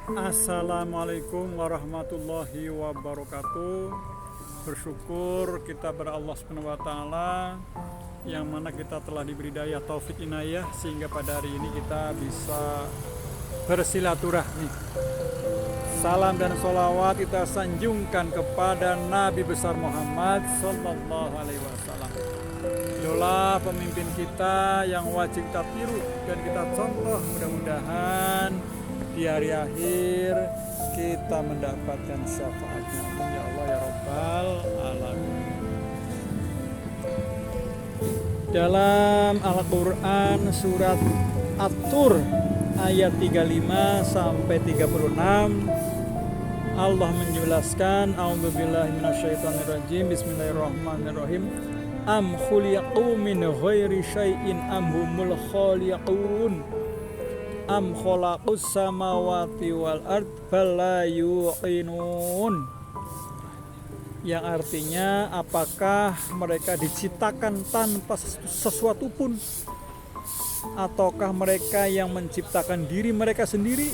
Assalamualaikum warahmatullahi wabarakatuh. Bersyukur kita pada Allah Subhanahu wa taala yang mana kita telah diberi daya taufik inayah sehingga pada hari ini kita bisa bersilaturahmi. Salam dan sholawat kita sanjungkan kepada Nabi besar Muhammad Sallallahu Alaihi Wasallam. Beliaulah pemimpin kita yang wajib kita tiru dan kita contoh. Mudah-mudahan di hari akhir kita mendapatkan syafaatnya. Ya Allah ya Rabbal Alamin. Dalam Al-Quran surat At-Tur ayat 35 sampai 36 Allah menjelaskan, a'udzubillahi minasyaitonirrajim, bismillahirrahmanirrahim. Am khuliqu min ghairi syai'in am humul khaliqun am khalaqus samawati wal ard bal la yuqinun. Yang artinya, apakah mereka diciptakan tanpa sesuatu pun, ataukah mereka yang menciptakan diri mereka sendiri,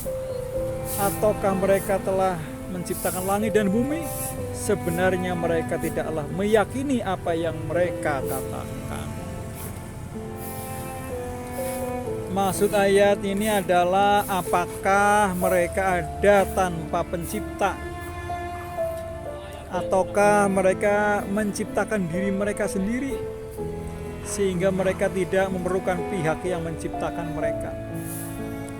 ataukah mereka telah menciptakan langit dan bumi? Sebenarnya mereka tidaklah meyakini apa yang mereka katakan. Maksud ayat ini adalah apakah mereka ada tanpa pencipta, ataukah mereka menciptakan diri mereka sendiri sehingga mereka tidak memerlukan pihak yang menciptakan mereka.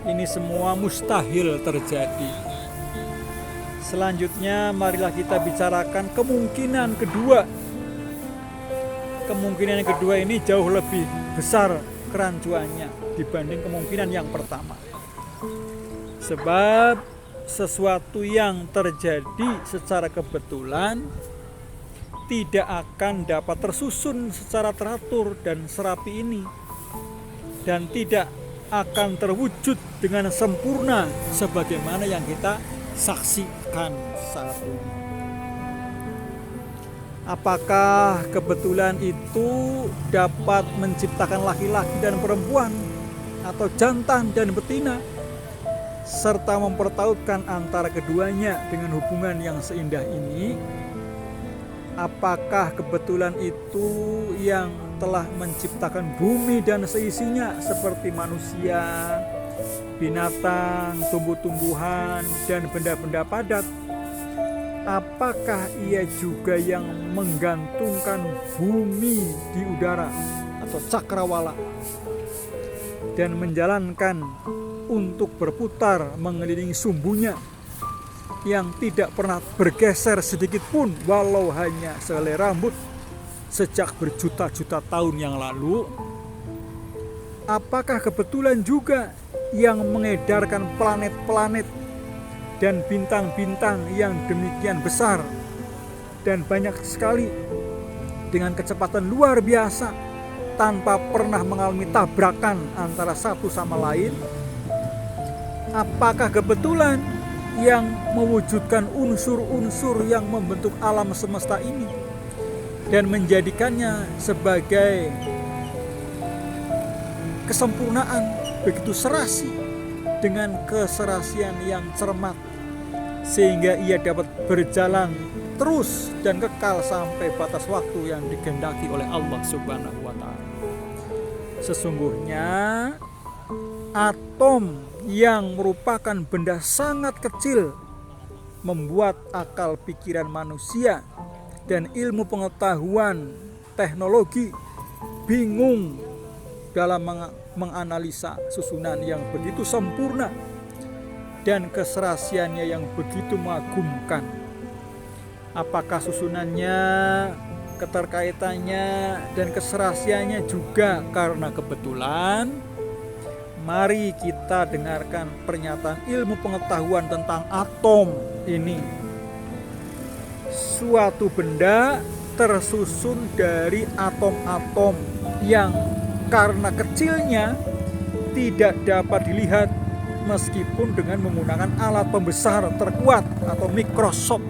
Ini semua mustahil terjadi. Selanjutnya marilah kita bicarakan kemungkinan kedua. Kemungkinan yang kedua ini jauh lebih besar kerancuannya dibanding kemungkinan yang pertama. Sebab sesuatu yang terjadi secara kebetulan tidak akan dapat tersusun secara teratur dan serapi ini, dan tidak akan terwujud dengan sempurna sebagaimana yang kita saksikan saat ini. Apakah kebetulan itu dapat menciptakan laki-laki dan perempuan, atau jantan dan betina, serta mempertautkan antara keduanya dengan hubungan yang seindah ini? Apakah kebetulan itu yang telah menciptakan bumi dan seisinya seperti manusia, binatang, tumbuh-tumbuhan, dan benda-benda padat? Apakah ia juga yang menggantungkan bumi di udara atau cakrawala dan menjalankan untuk berputar mengelilingi sumbunya yang tidak pernah bergeser sedikit pun walau hanya sehelai rambut sejak berjuta-juta tahun yang lalu? Apakah kebetulan juga yang mengedarkan planet-planet dan bintang-bintang yang demikian besar dan banyak sekali dengan kecepatan luar biasa tanpa pernah mengalami tabrakan antara satu sama lain? Apakah kebetulan yang mewujudkan unsur-unsur yang membentuk alam semesta ini dan menjadikannya sebagai kesempurnaan begitu serasi dengan keserasian yang cermat sehingga ia dapat berjalan terus dan kekal sampai batas waktu yang dikehendaki oleh Allah Subhanahu wa taala. Sesungguhnya atom yang merupakan benda sangat kecil membuat akal pikiran manusia dan ilmu pengetahuan teknologi bingung dalam menganalisa susunan yang begitu sempurna dan keserasiannya yang begitu mengagumkan. Apakah susunannya, keterkaitannya, dan keserasiannya juga karena kebetulan? Mari kita dengarkan pernyataan ilmu pengetahuan tentang atom ini. Suatu benda tersusun dari atom-atom yang karena kecilnya tidak dapat dilihat meskipun dengan menggunakan alat pembesar terkuat atau mikroskop.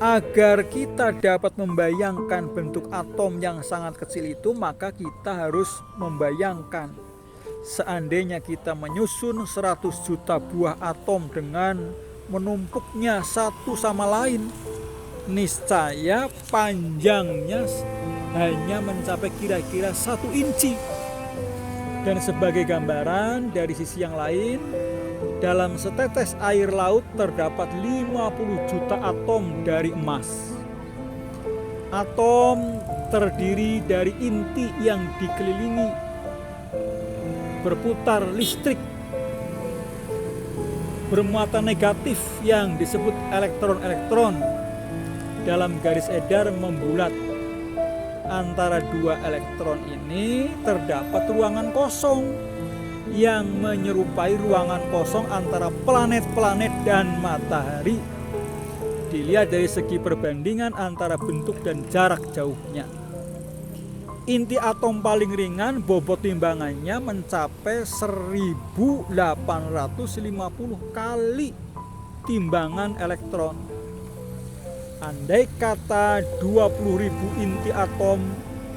Agar kita dapat membayangkan bentuk atom yang sangat kecil itu, maka kita harus membayangkan seandainya kita menyusun 100 juta buah atom dengan menumpuknya satu sama lain, niscaya panjangnya hanya mencapai kira-kira 1 inci. Dan sebagai gambaran dari sisi yang lain, dalam setetes air laut terdapat 50 juta atom dari emas. Atom terdiri dari inti yang dikelilingi berputar listrik bermuatan negatif yang disebut elektron-elektron. Dalam garis edar membulat antara 2 elektron ini terdapat ruangan kosong yang menyerupai ruangan kosong antara planet-planet dan matahari. Dilihat dari segi perbandingan antara bentuk dan jarak jauhnya. Inti atom paling ringan bobot timbangannya mencapai 1850 kali timbangan elektron. Andai kata 20.000 inti atom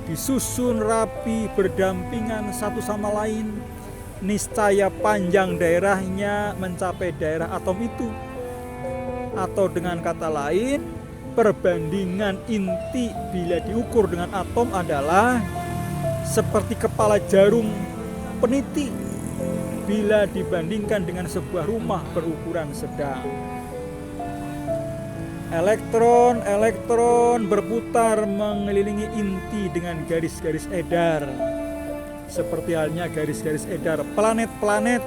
disusun rapi berdampingan satu sama lain, niscaya panjang daerahnya mencapai daerah atom itu. Atau dengan kata lain, perbandingan inti bila diukur dengan atom adalah seperti kepala jarum peniti bila dibandingkan dengan sebuah rumah berukuran sedang. Elektron berputar mengelilingi inti dengan garis-garis edar. Seperti halnya garis-garis edar planet-planet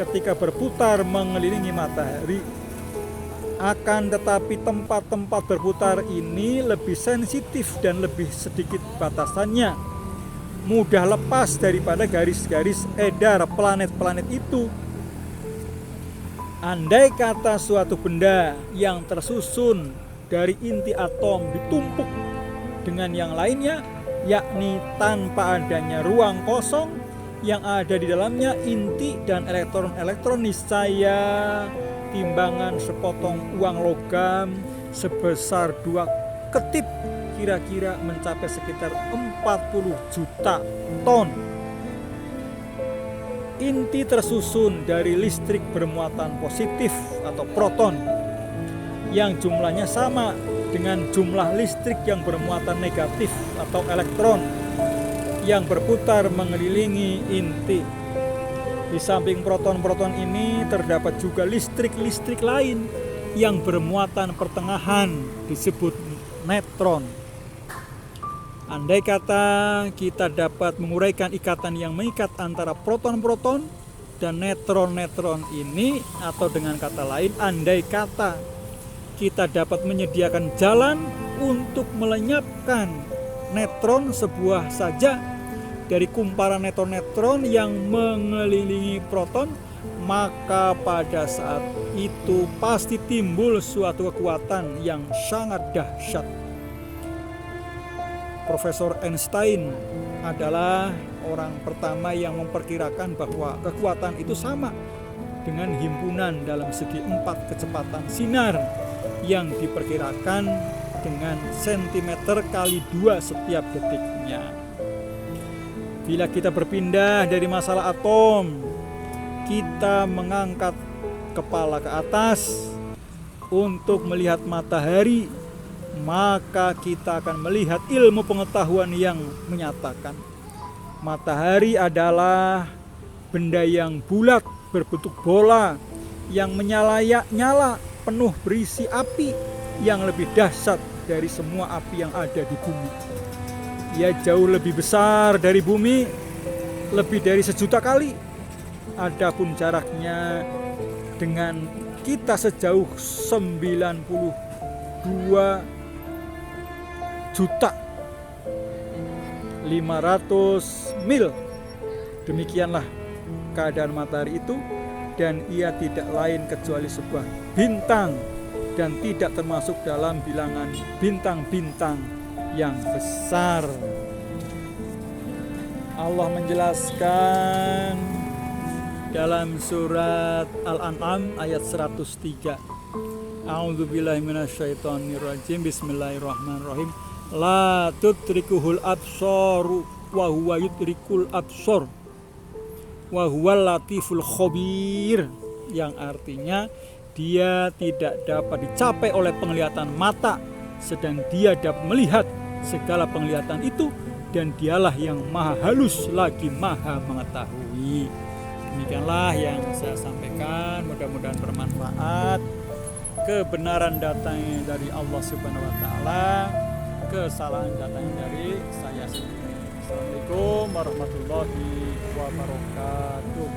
ketika berputar mengelilingi matahari. Akan tetapi tempat-tempat berputar ini lebih sensitif dan lebih sedikit batasannya, mudah lepas daripada garis-garis edar planet-planet itu. Andai kata suatu benda yang tersusun dari inti atom ditumpuk dengan yang lainnya, yakni tanpa adanya ruang kosong yang ada di dalamnya inti dan elektron-elektron, niscaya timbangan sepotong uang logam sebesar 2 ketip kira-kira mencapai sekitar 40 juta ton. Inti tersusun dari listrik bermuatan positif atau proton yang jumlahnya sama dengan jumlah listrik yang bermuatan negatif atau elektron yang berputar mengelilingi inti. Di samping proton-proton ini terdapat juga listrik-listrik lain yang bermuatan pertengahan disebut neutron. Andai kata kita dapat menguraikan ikatan yang mengikat antara proton-proton dan neutron-neutron ini, atau dengan kata lain, andai kata kita dapat menyediakan jalan untuk melenyapkan neutron sebuah saja dari kumparan neutron-neutron yang mengelilingi proton, maka pada saat itu pasti timbul suatu kekuatan yang sangat dahsyat. Profesor Einstein adalah orang pertama yang memperkirakan bahwa kekuatan itu sama dengan himpunan dalam segi 4 kecepatan sinar yang diperkirakan dengan sentimeter kali 2 setiap detiknya. Bila kita berpindah dari masalah atom, kita mengangkat kepala ke atas untuk melihat matahari, maka kita akan melihat ilmu pengetahuan yang menyatakan matahari adalah benda yang bulat berbentuk bola yang menyala penuh berisi api yang lebih dahsyat dari semua api yang ada di bumi. Ia jauh lebih besar dari bumi, lebih dari 1 juta kali. Adapun jaraknya dengan kita sejauh 92 juta 500 mil. Demikianlah keadaan matahari itu, dan ia tidak lain kecuali sebuah bintang dan tidak termasuk dalam bilangan bintang-bintang yang besar. Allah menjelaskan dalam surat Al-An'am ayat 103, A'udzubillahi minasyaitonirrajim. Bismillahirrahmanirrahim. La tudrikuhul absaru wa huwa yudrikul absar wa huwal latiful khabir, yang artinya dia tidak dapat dicapai oleh penglihatan mata, sedang dia dapat melihat segala penglihatan itu, dan dialah yang maha halus lagi maha mengetahui. Demikianlah yang saya sampaikan, mudah-mudahan bermanfaat. Kebenaran datangnya dari Allah Subhanahu wa taala, kesalahan datangnya dari saya sendiri. Assalamualaikum warahmatullahi wabarakatuh.